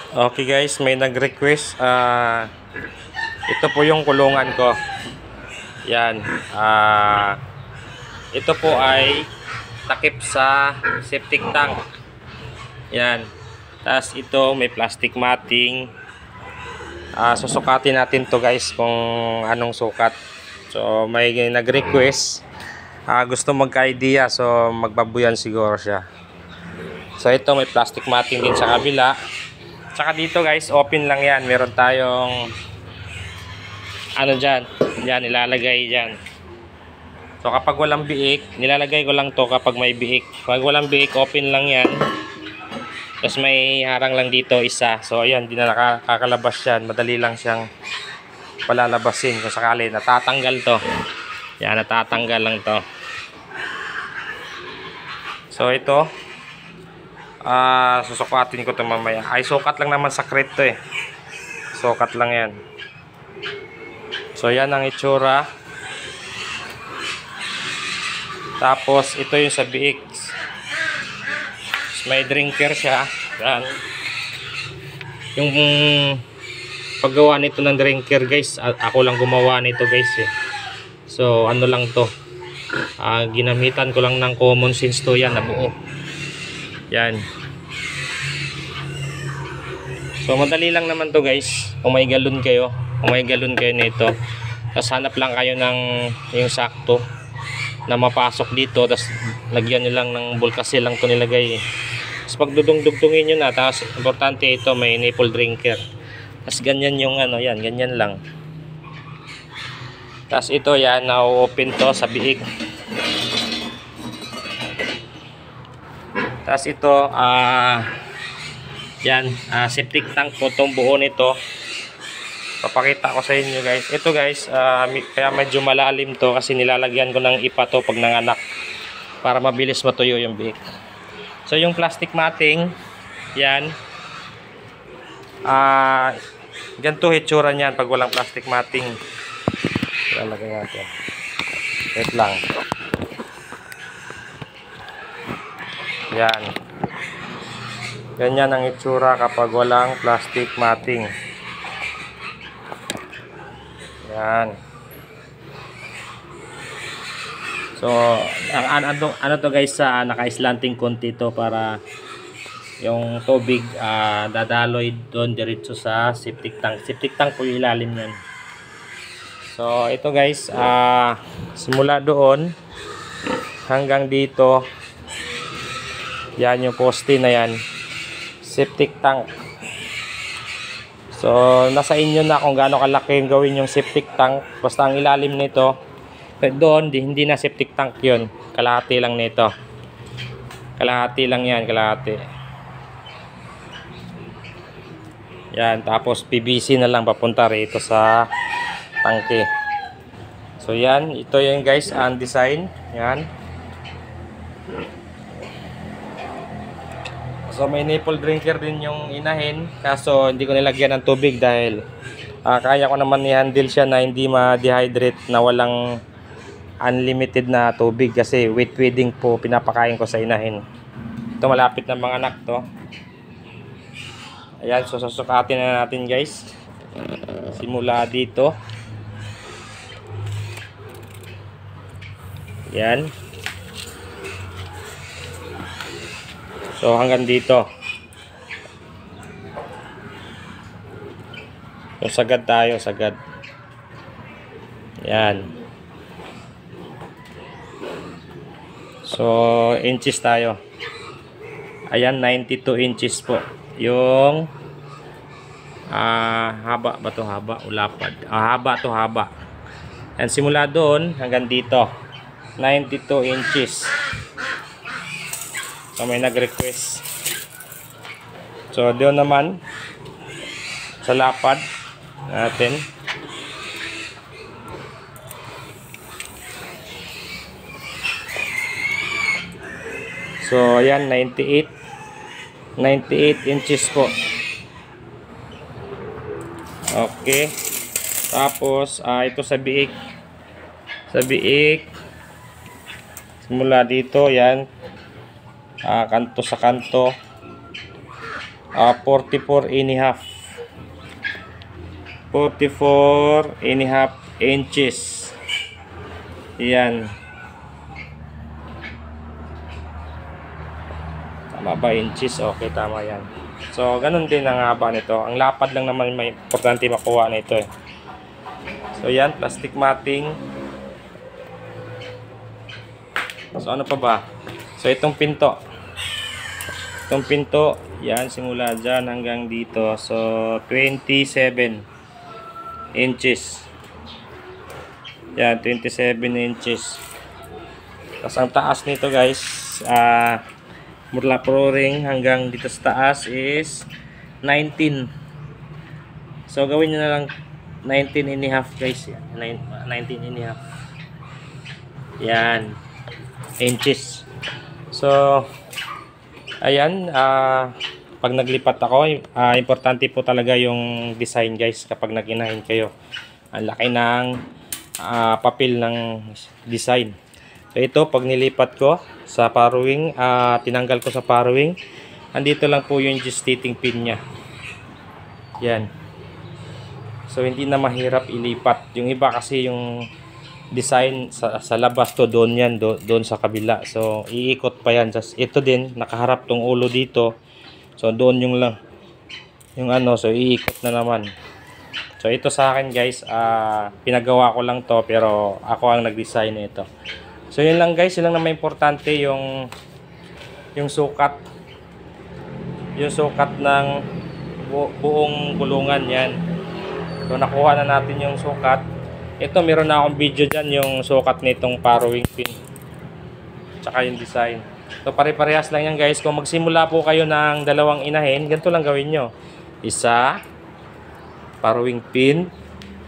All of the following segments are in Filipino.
Okay guys, may nag-request. Ito po yung kulungan ko. Yan. Ito po ay takip sa septic tank. Yan. Tapos ito may plastic matting. Susukatin natin to guys kung anong sukat. So may nag-request. Gusto magka-idea, so magbabuyan siguro siya. So ito may plastic matting din sa kabila. Tsaka dito guys, open lang yan. Meron tayong ano dyan. Yan, ilalagay dyan. So kapag walang biik, nilalagay ko lang to kapag may biik. Kapag walang biik, open lang yan. Tapos may harang lang dito isa. So ayan, di na nakakalabas yan. Madali lang siyang palalabasin kung sakali. Natatanggal to. Yan, natatanggal lang to. So ito, susukatin ko ito mamaya. Ay, sukat lang naman sa crate to eh. Sukat lang yan. So yan ang itsura. Tapos ito yung sa biik. May drinker siya. Yan. Yung paggawa nito ng drinker guys, ako lang gumawa nito guys eh. So ano lang to, ginamitan ko lang ng common sense to. Yan, nabuo. Yan. So madali lang naman to guys. Kung may galon kayo, nito, tapos hanap lang kayo ng yung sakto na mapasok dito, tapos lagyan nyo lang ng bulkasil lang to nilagay. Tapos pagdudung-dugtungin nyo na, tapos importante ito may nipple drinker. Tapos ganyan yung ano, yan, ganyan lang. Tapos ito yan, na-open to sa biik. Tapos ito, yan, septic tank po itong buo nito. Papakita ko sa inyo guys. Ito guys, kaya medyo malalim to kasi nilalagyan ko ng ipa to pag nanganak para mabilis matuyo yung biik. So yung plastic matting, yan, ganito hitsura niyan pag walang plastic matting. Lalagay natin. Wait lang. Yan. Ganyan ang itsura kapag walang plastic matting. Yan. So, ano to guys, naka-slanting konti to para yung tubig dadaloy doon diretso sa septic tank. Septic tank po yung ilalim yan. So, ito guys, simula doon hanggang dito, yan yung poste na yan, septic tank. So, nasa inyo na kung gaano kalaki yung gawin yung septic tank. Basta ang ilalim nito, doon, hindi na septic tank yun. Kalahati lang nito. Kalahati lang yan, kalahati. Yan, tapos PVC na lang papunta rito sa tangke. So yan, ito yung guys ang design. Yan. So may nipple drinker din yung inahin, kaso hindi ko nilagyan ng tubig dahil kaya ko naman i-handle siya na hindi ma-dehydrate na walang unlimited na tubig kasi wet feeding po pinapakain ko sa inahin. Ito malapit na mga anak to. Ayan, so susukatin na natin guys. Simula dito. Yan. So hanggang dito. So sagad tayo, sagad. Yan. So inches tayo. Ayan, 92 inches po. Yung haba ba to, haba o lapad? Haba to, haba. And simula doon hanggang dito 92 inches. So may nag-request. So doon naman sa lapad natin, so ayan, 98 inches po. Okay. Tapos ito sa biik. Sa biik simula dito, yan, kanto sa kanto, 44 and a half. 44 and a half inches. Yan. Tama ba inches? Okay, tama yan. So, ganun din ang haba nito. Ang lapad lang naman may importante makuha na ito eh. So, yan. Plastic matting. So, ano pa ba? So, itong pinto. Itong pinto, yan. Simula dyan hanggang dito. So, 27 inches. Yan, 27 inches. Tapos, ang taas nito guys, mula flooring hanggang dito sa taas is 19. So gawin nyo na lang 19 and a half guys. 19 and a half. Yan. Inches. So ayan, pag naglipat ako, importante po talaga yung design guys kapag nag-inahin kayo. Ang laki ng papel ng design. So ito, pag nilipat ko sa farrowing, tinanggal ko sa farrowing, andito lang po yung gestating pin nya. Yan. So hindi na mahirap ilipat. Yung iba kasi yung design sa labas to, doon yan, doon sa kabila. So iikot pa yan. Ito din, nakaharap tong ulo dito. So doon yung lang, yung ano, so iikot na naman. So ito sa akin guys, pinagawa ko lang to, pero ako ang nag-design nito. So yun lang guys, yun lang naman importante yung sukat. Yung sukat ng buong gulungan yan. So nakuha na natin yung sukat. Ito meron na akong video dyan, yung sukat nitong farrowing pin. Tsaka yung design. So pare-parehas lang yan guys. Kung magsimula po kayo ng dalawang inahin, ganito lang gawin nyo. Isa, farrowing pin,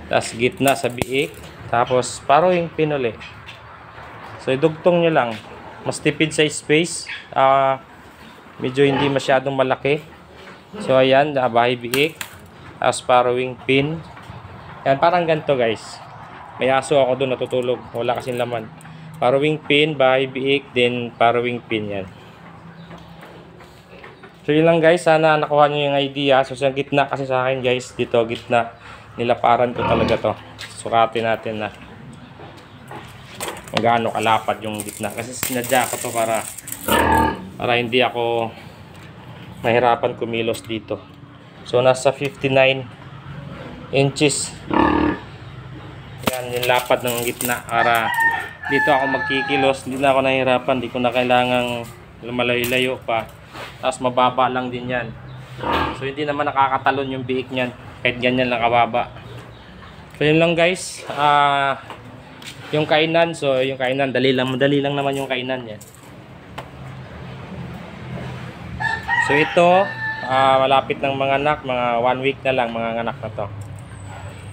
tapos gitna sa biik, tapos farrowing pin ulit. So idugtong nyo lang. Mas tipid sa space. Medyo hindi masyadong malaki. So ayan, bahay biik. Tapos farrowing pin. Yan, parang ganito guys. May aso ako doon natutulog. Wala kasing laman. Farrowing pin, bahay biik, then farrowing pin yan. So yun lang guys. Sana nakuha nyo yung idea. So sa gitna kasi sa akin guys. Dito gitna. Nilaparan ko talaga to. Sukatin natin na kung gaano kalapad yung gitna, kasi sinadya ko to para hindi ako mahirapan kumilos dito. So nasa 59 inches yan yung lapad ng gitna, para dito ako magkikilos, hindi na ako nahihirapan, hindi ko na kailangang lumalayo-layo pa. Tapos mababa lang din yan, so hindi naman nakakatalon yung biik nyan kahit ganyan lang kababa. So yun lang guys. Yung kainan, so yung kainan, madali lang naman yung kainan yan. So ito, malapit ng mga anak, mga 1 week na lang mga anak na to.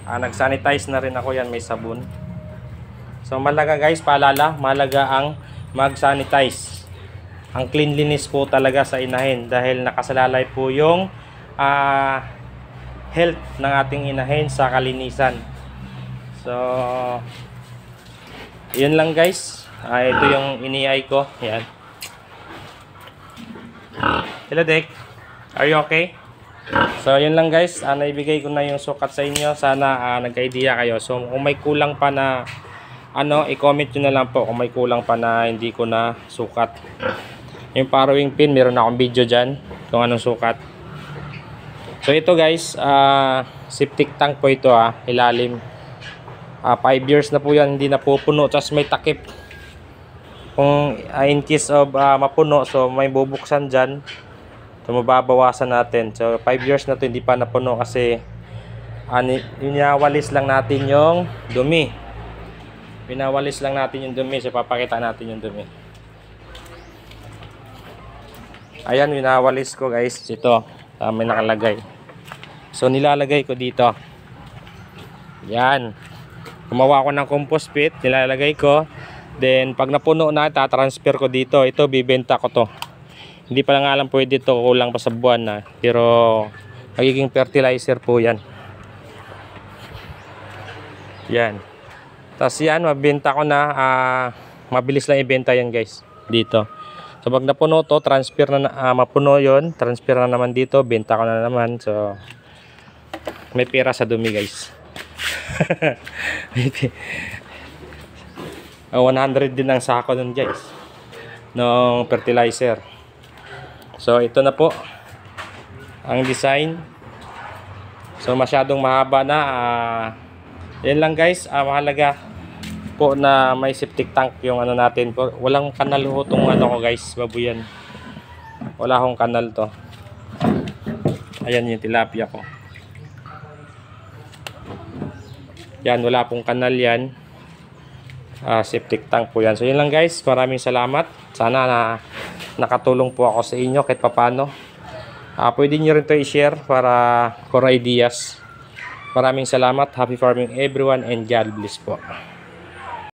Nag-sanitize na rin ako yan, may sabon. So malaga guys, paalala, malaga ang mag-sanitize. Ang cleanliness po talaga sa inahin, dahil nakasalalay po yung health ng ating inahin sa kalinisan. So yun lang guys. Ito yung iniay ko. Yan. Hello Dick. Are you okay? So yun lang guys. Naibigay ko na yung sukat sa inyo. Sana nagka-idea kayo. So kung may kulang pa na i-comment nyo na lang po kung may kulang pa na hindi ko na sukat. Yung farrowing pin, meron akong video dyan kung anong sukat. So ito guys, septic tank po ito, ilalim. 5 years na po yan, hindi na pupuno. Tapos may takip. Kung in case of mapuno, so may bubuksan dyan. So mababawasan natin. So 5 years na to, hindi pa napuno kasi winawalis lang natin yung dumi. Winawalis lang natin yung dumi. So papakita natin yung dumi. Ayan, winawalis ko guys. Ito, may nakalagay. So nilalagay ko dito. Yan. Gumawa ko ng compost pit, nilalagay ko. Then pag napuno na, tatransfer ko dito. Ito, bibenta ko to. Hindi pa lang alam pwede to, kulang pa sa buwan na. Pero magiging fertilizer po yan. Yan. Tapos yan, mabenta ko na. Mabilis lang ibenta yan guys. Dito. So pag napuno to, transfer na, mapuno yon, transfer na naman dito, benta ko na naman. So may pera sa dumi guys. 100 din ang sako nun guys, ng fertilizer. So ito na po ang design. So masyadong mahaba na. Yan lang guys, mahalaga po na may septic tank yung ano natin po. Walang kanal ho tong ano ko guys, babuyan. Wala akong kanal to. Ayan yung tilapia ko. Yan, wala pong kanal yan. Septic tank po yan. So yun lang guys, maraming salamat. Sana na nakatulong po ako sa inyo kahit papano. Pwede nyo rin to i-share para for ideas. Maraming salamat. Happy farming everyone and God bless po.